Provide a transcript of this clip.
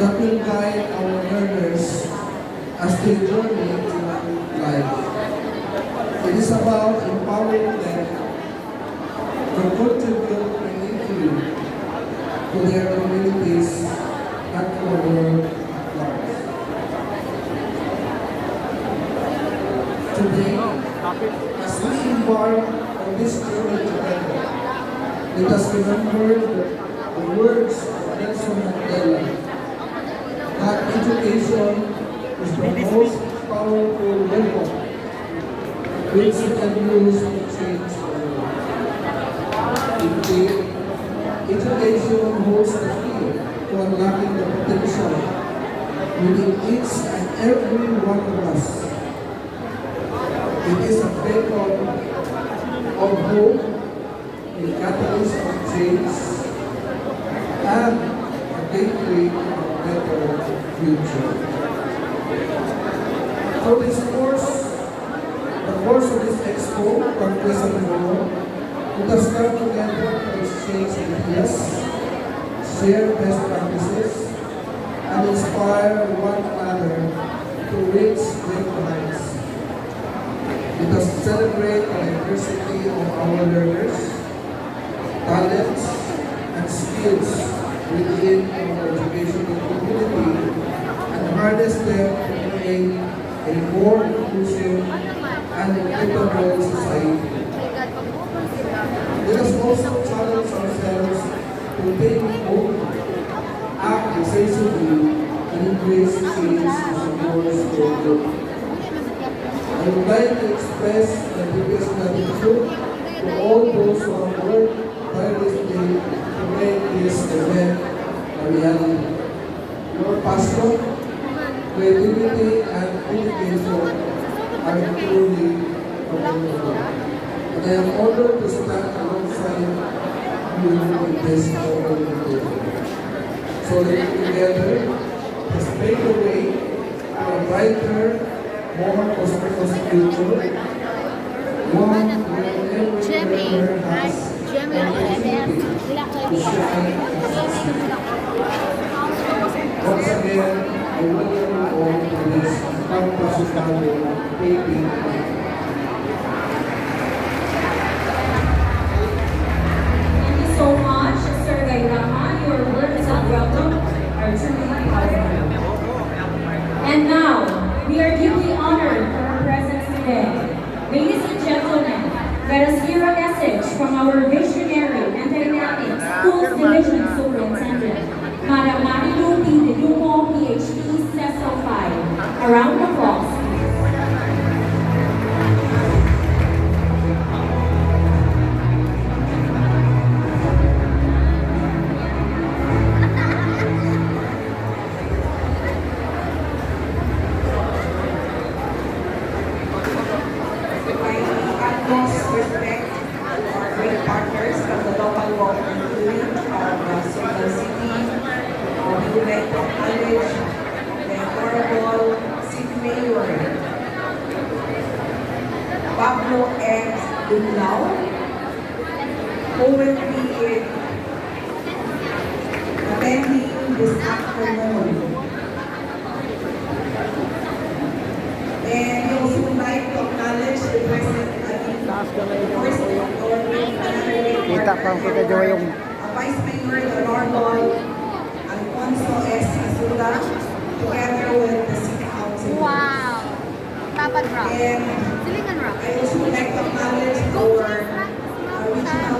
that will guide our learners as they journey through life. It is about empowering them to contribute meaningfully to their communities and to the world at large. Today, as we embark on this journey together, let us remember the words of Nelson Mandela that education is the most powerful weapon which we can use to change the world. Indeed, education holds the key to unlocking the potential within each and every one of us. It is a beacon of hope, a catalyst of change, and a gateway to a better future. So this course, the course of this expo, Conquest of the World, let us come together to exchange ideas, share best practices, and inspire one another to reach great heights. Let us celebrate the diversity of our learners, talents, and skills within our educational community and harness them to create a more inclusive and equitable society. Let us also challenge ourselves to take hope, act decisively, and embrace change as a force for good. I would like to express my deepest gratitude to all those who have worked tirelessly to make this event a reality. Your passion, creativity, and dedication are truly commendable. And I am honored to stand alongside you in this organization. So let's together, let's make the way to a brighter, more prosperous future, one where every learner has an opportunity to shine and succeed. Once again, I welcome you all to this Campus Valley taping. Thank you so much, Sir Gairama. Your words of welcome are truly powerful. And now, we are deeply honored for our presence today. Ladies and gentlemen, let us hear a message from our visionary and dynamic Schools Division Superintendent, Madam Marilu P. Didumo, PhD, CESO 5. A round of applause. Respect our great partners from the local government unit of Central City. We would like to acknowledge the Honorable City Mayor Pablo X. Dunlao, who will be attending this afternoon. And we also would like to acknowledge the President Kita pa kita jo yung Vice Mayor Honorable Alfonso S. Azula, together with the City Council. Wow! Dapat rock. And Silingan rock. I also would